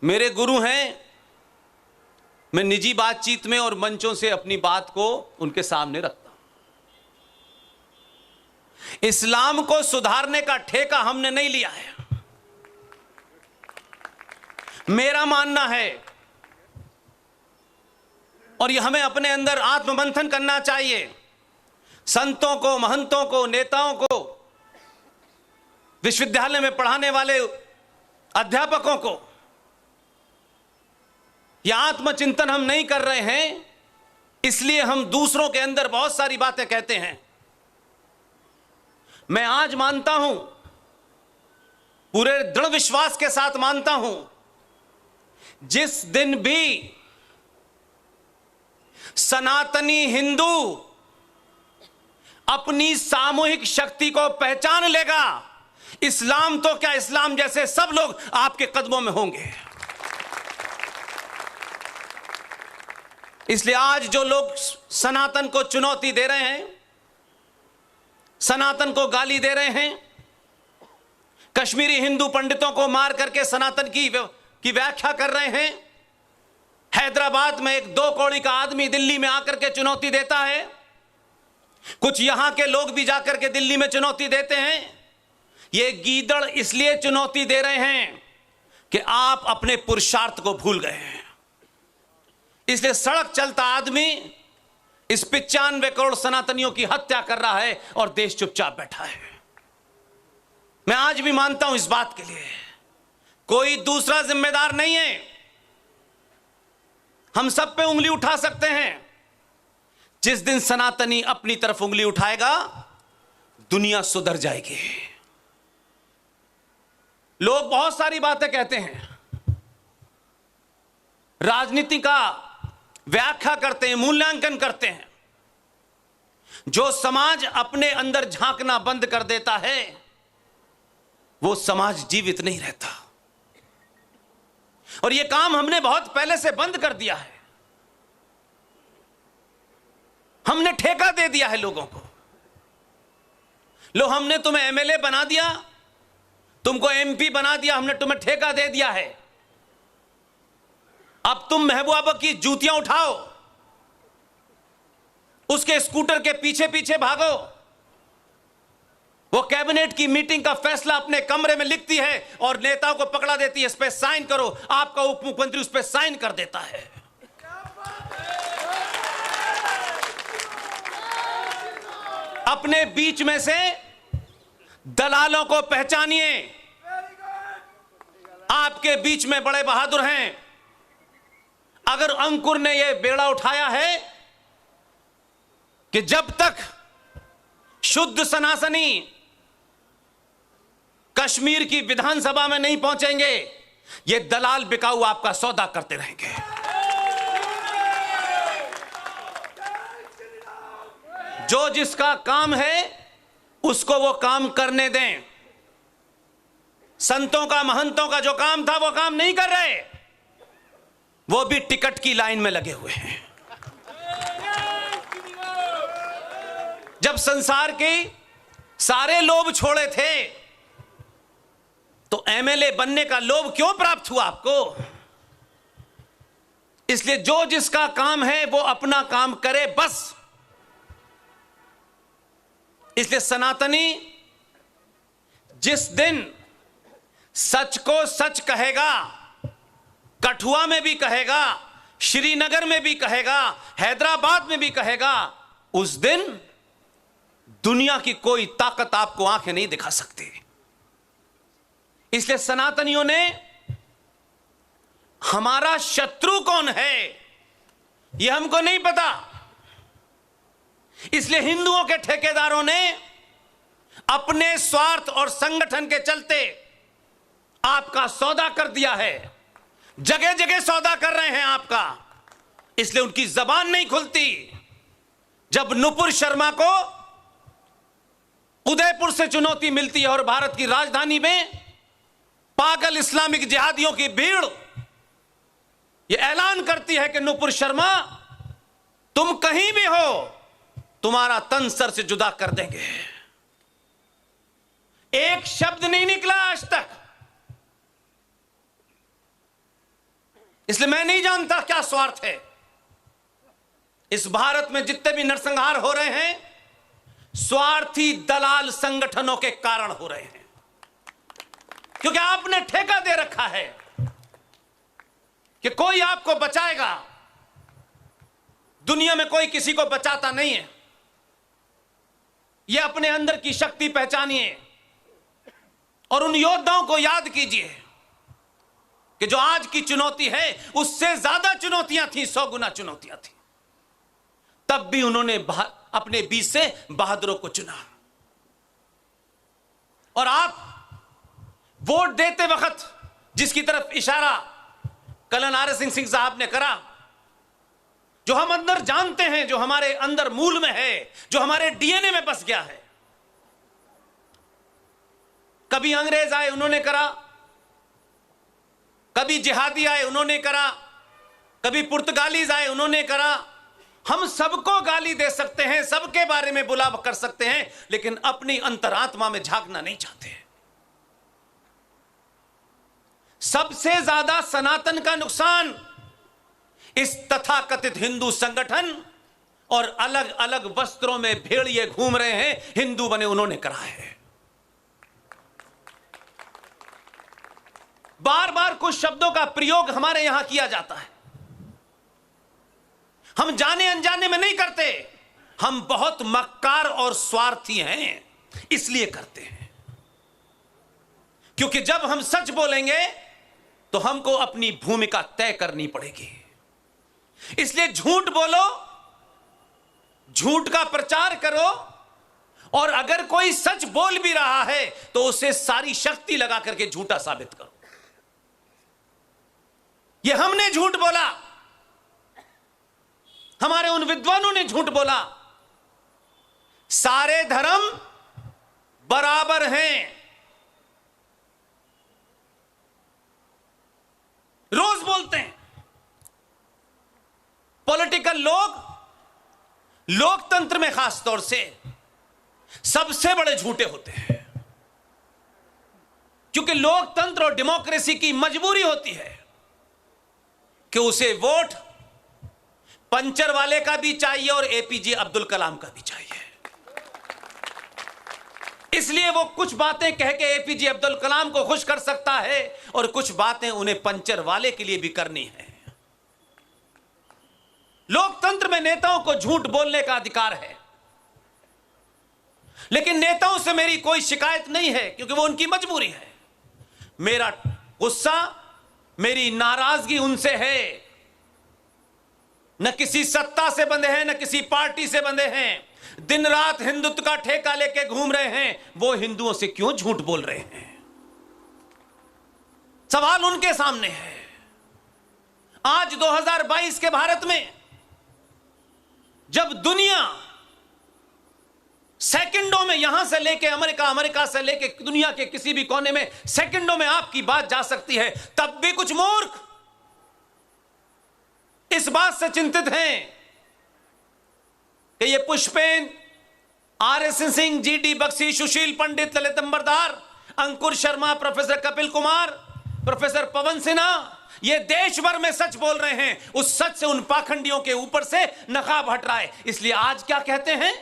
मेरे गुरु हैं, मैं निजी बातचीत में और मंचों से अपनी बात को उनके सामने रखता हूं। इस्लाम को सुधारने का ठेका हमने नहीं लिया है। मेरा मानना है, और यह हमें अपने अंदर आत्ममंथन करना चाहिए, संतों को, महंतों को, नेताओं को, विश्वविद्यालय में पढ़ाने वाले अध्यापकों को, यह आत्मचिंतन हम नहीं कर रहे हैं, इसलिए हम दूसरों के अंदर बहुत सारी बातें कहते हैं। मैं आज मानता हूं, पूरे दृढ़ विश्वास के साथ मानता हूं, जिस दिन भी सनातनी हिंदू अपनी सामूहिक शक्ति को पहचान लेगा, इस्लाम तो क्या, इस्लाम जैसे सब लोग आपके कदमों में होंगे। इसलिए आज जो लोग सनातन को चुनौती दे रहे हैं, सनातन को गाली दे रहे हैं, कश्मीरी हिंदू पंडितों को मार करके सनातन की व्याख्या कर रहे हैं, हैदराबाद में एक 2 कौड़ी का आदमी दिल्ली में आकर के चुनौती देता है, कुछ यहां के लोग भी जाकर के दिल्ली में चुनौती देते हैं। ये गीदड़ इसलिए चुनौती दे रहे हैं कि आप अपने पुरुषार्थ को भूल गए हैं। इसलिए सड़क चलता आदमी इस 95 करोड़ सनातनियों की हत्या कर रहा है और देश चुपचाप बैठा है। मैं आज भी मानता हूं इस बात के लिए कोई दूसरा जिम्मेदार नहीं है। हम सब पे उंगली उठा सकते हैं। जिस दिन सनातनी अपनी तरफ उंगली उठाएगा, दुनिया सुधर जाएगी। लोग बहुत सारी बातें कहते हैं, राजनीति का व्याख्या करते हैं, मूल्यांकन करते हैं। जो समाज अपने अंदर झांकना बंद कर देता है, वो समाज जीवित नहीं रहता। और यह काम हमने बहुत पहले से बंद कर दिया है। हमने ठेका दे दिया है लोगों को। लो, हमने तुम्हें एमएलए बना दिया, तुमको एमपी बना दिया, हमने तुम्हें ठेका दे दिया है। अब तुम महबूबा की जूतियां उठाओ, उसके स्कूटर के पीछे पीछे भागो। वो कैबिनेट की मीटिंग का फैसला अपने कमरे में लिखती है और नेताओं को पकड़ा देती है, इस पे साइन करो। आपका उप मुख्यमंत्री उस पे साइन कर देता है। अपने बीच में से दलालों को पहचानिए। आपके बीच में बड़े बहादुर हैं। अगर अंकुर ने यह बेड़ा उठाया है कि जब तक शुद्ध सनातनी कश्मीर की विधानसभा में नहीं पहुंचेंगे, ये दलाल बिकाऊ आपका सौदा करते रहेंगे। जो जिसका काम है उसको वो काम करने दें। संतों का, महंतों का जो काम था वो काम नहीं कर रहे, वो भी टिकट की लाइन में लगे हुए हैं। जब संसार के सारे लोभ छोड़े थे तो एमएलए बनने का लोभ क्यों प्राप्त हुआ आपको? इसलिए जो जिसका काम है वो अपना काम करे बस। इसलिए सनातनी जिस दिन सच को सच कहेगा, कठुआ में भी कहेगा, श्रीनगर में भी कहेगा, हैदराबाद में भी कहेगा, उस दिन दुनिया की कोई ताकत आपको आंखें नहीं दिखा सकती। इसलिए सनातनियों ने हमारा शत्रु कौन है यह हमको नहीं पता। इसलिए हिंदुओं के ठेकेदारों ने अपने स्वार्थ और संगठन के चलते आपका सौदा कर दिया है। जगह जगह सौदा कर रहे हैं आपका। इसलिए उनकी जबान नहीं खुलती। जब नुपुर शर्मा को उदयपुर से चुनौती मिलती है और भारत की राजधानी में पागल इस्लामिक जिहादियों की भीड़ यह ऐलान करती है कि नुपुर शर्मा तुम कहीं भी हो, तुम्हारा तन सर से जुदा कर देंगे। एक शब्द नहीं निकला आज तक। इसलिए मैं नहीं जानता क्या स्वार्थ है। इस भारत में जितने भी नरसंहार हो रहे हैं स्वार्थी दलाल संगठनों के कारण हो रहे हैं, क्योंकि आपने ठेका दे रखा है कि कोई आपको बचाएगा। दुनिया में कोई किसी को बचाता नहीं है। यह अपने अंदर की शक्ति पहचानिए और उन योद्धाओं को याद कीजिए कि जो आज की चुनौती है उससे ज्यादा चुनौतियां थी, 100 गुना चुनौतियां थी। तब भी उन्होंने अपने बीच से बहादुरों को चुना। और आप वोट देते वक्त जिसकी तरफ इशारा कल नारे सिंह साहब ने करा, जो हम अंदर जानते हैं, जो हमारे अंदर मूल में है, जो हमारे डीएनए में बस गया है। कभी अंग्रेज आए उन्होंने करा, कभी जिहादी आए उन्होंने करा, कभी पुर्तगालीज आए उन्होंने करा। हम सबको गाली दे सकते हैं, सबके बारे में बुला कर सकते हैं, लेकिन अपनी अंतरात्मा में झांकना नहीं चाहते। सबसे ज्यादा सनातन का नुकसान इस तथाकथित हिंदू संगठन और अलग अलग वस्त्रों में भेड़िए घूम रहे हैं हिंदू बने उन्होंने करा है। बार बार कुछ शब्दों का प्रयोग हमारे यहां किया जाता है, हम जाने अनजाने में नहीं करते। हम बहुत मक्कार और स्वार्थी हैं इसलिए करते हैं, क्योंकि जब हम सच बोलेंगे तो हमको अपनी भूमिका तय करनी पड़ेगी। इसलिए झूठ बोलो, झूठ का प्रचार करो, और अगर कोई सच बोल भी रहा है तो उसे सारी शक्ति लगा करके झूठा साबित करो। यह हमने झूठ बोला, हमारे उन विद्वानों ने झूठ बोला। सारे धर्म बराबर हैं, रोज बोलते हैं। पॉलिटिकल लोग लोकतंत्र में खास तौर से सबसे बड़े झूठे होते हैं, क्योंकि लोकतंत्र और डेमोक्रेसी की मजबूरी होती है कि उसे वोट पंचर वाले का भी चाहिए और एपीजे अब्दुल कलाम का भी चाहिए। इसलिए वो कुछ बातें कह के एपीजे अब्दुल कलाम को खुश कर सकता है और कुछ बातें उन्हें पंचर वाले के लिए भी करनी है। लोकतंत्र में नेताओं को झूठ बोलने का अधिकार है, लेकिन नेताओं से मेरी कोई शिकायत नहीं है, क्योंकि वो उनकी मजबूरी है। मेरा गुस्सा, मेरी नाराजगी उनसे है। न किसी सत्ता से बंधे हैं, न किसी पार्टी से बंधे हैं। दिन रात हिंदुत्व का ठेका लेके घूम रहे हैं, वो हिंदुओं से क्यों झूठ बोल रहे हैं? सवाल उनके सामने है। आज 2022 के भारत में जब दुनिया सेकंडों में यहां से लेके अमेरिका, अमेरिका से लेके दुनिया के किसी भी कोने में सेकंडों में आपकी बात जा सकती है, तब भी कुछ मूर्ख इस बात से चिंतित हैं कि ये पुष्पेन, आरएस सिंह, जीडी बख्शी, सुशील पंडित, ललित अंबरदार, अंकुर शर्मा, प्रोफेसर कपिल कुमार, प्रोफेसर पवन सिन्हा, ये देश भर में सच बोल रहे हैं। उस सच से उन पाखंडियों के ऊपर से नकाब हट रहा है। इसलिए आज क्या कहते हैं,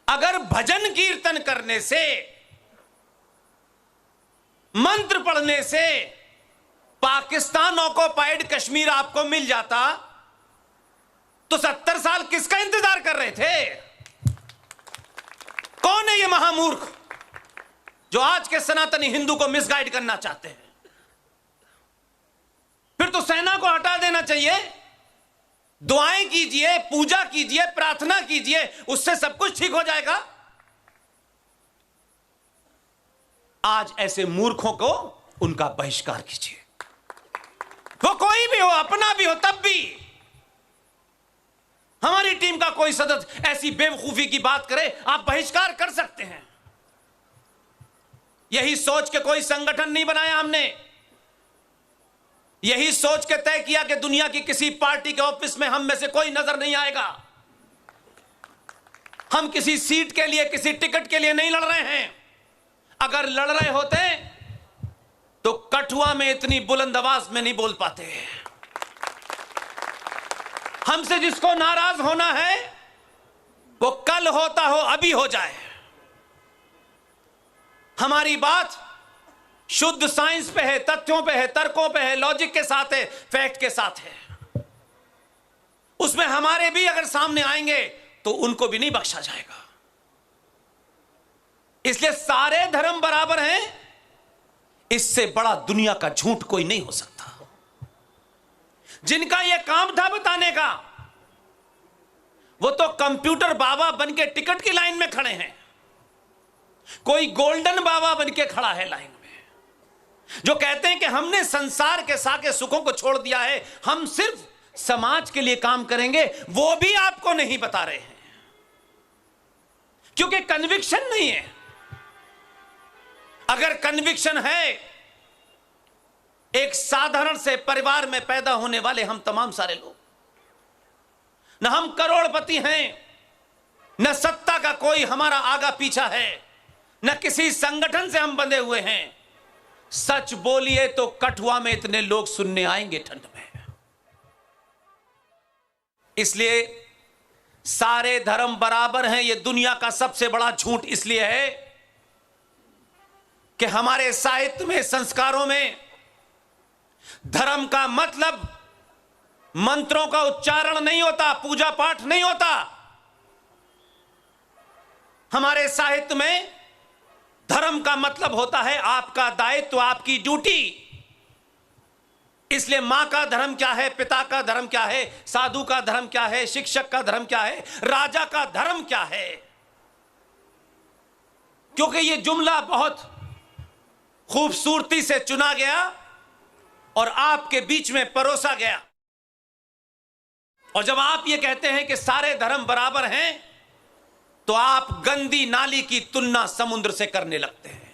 अगर भजन कीर्तन करने से, मंत्र पढ़ने से पाकिस्तान ऑक्युपाइड कश्मीर आपको मिल जाता तो 70 साल किसका इंतजार कर रहे थे? कौन है ये महामूर्ख जो आज के सनातनी हिंदू को मिसगाइड करना चाहते हैं? फिर तो सेना को हटा देना चाहिए। दुआएं कीजिए, पूजा कीजिए, प्रार्थना कीजिए, उससे सब कुछ ठीक हो जाएगा। आज ऐसे मूर्खों को उनका बहिष्कार कीजिए। वो कोई भी हो, अपना भी हो, तब भी हमारी टीम का कोई सदस्य ऐसी बेवकूफी की बात करे, आप बहिष्कार कर सकते हैं। यही सोच के कोई संगठन नहीं बनाया हमने। यही सोच के तय किया कि दुनिया की किसी पार्टी के ऑफिस में हम में से कोई नजर नहीं आएगा। हम किसी सीट के लिए, किसी टिकट के लिए नहीं लड़ रहे हैं। अगर लड़ रहे होते तो कठुआ में इतनी बुलंद आवाज में नहीं बोल पाते। हमसे जिसको नाराज होना है वो कल होता हो अभी हो जाए। हमारी बात शुद्ध साइंस पे है, तथ्यों पे है, तर्कों पे है, लॉजिक के साथ है, फैक्ट के साथ है। उसमें हमारे भी अगर सामने आएंगे तो उनको भी नहीं बख्शा जाएगा। इसलिए सारे धर्म बराबर हैं, इससे बड़ा दुनिया का झूठ कोई नहीं हो सकता। जिनका यह काम था बताने का, वो तो कंप्यूटर बाबा बनके टिकट की लाइन में खड़े हैं। कोई गोल्डन बाबा बनके खड़ा है लाइन में, जो कहते हैं कि हमने संसार के साके सुखों को छोड़ दिया है, हम सिर्फ समाज के लिए काम करेंगे। वो भी आपको नहीं बता रहे हैं, क्योंकि कन्विक्शन नहीं है। अगर कन्विक्शन है, एक साधारण से परिवार में पैदा होने वाले हम तमाम सारे लोग, न हम करोड़पति हैं, न सत्ता का कोई हमारा आगा पीछा है, न किसी संगठन से हम बंधे हुए हैं। सच बोलिए तो कठुआ में इतने लोग सुनने आएंगे ठंड में। इसलिए सारे धर्म बराबर हैं, यह दुनिया का सबसे बड़ा झूठ इसलिए है कि हमारे साहित्य में, संस्कारों में धर्म का मतलब मंत्रों का उच्चारण नहीं होता, पूजा पाठ नहीं होता। हमारे साहित्य में धर्म का मतलब होता है आपका दायित्व, आपकी ड्यूटी। इसलिए मां का धर्म क्या है, पिता का धर्म क्या है, साधु का धर्म क्या है, शिक्षक का धर्म क्या है, राजा का धर्म क्या है। क्योंकि यह जुमला बहुत खूबसूरती से चुना गया और आपके बीच में परोसा गया। और जब आप ये कहते हैं कि सारे धर्म बराबर हैं, तो आप गंदी नाली की तुलना समुद्र से करने लगते हैं।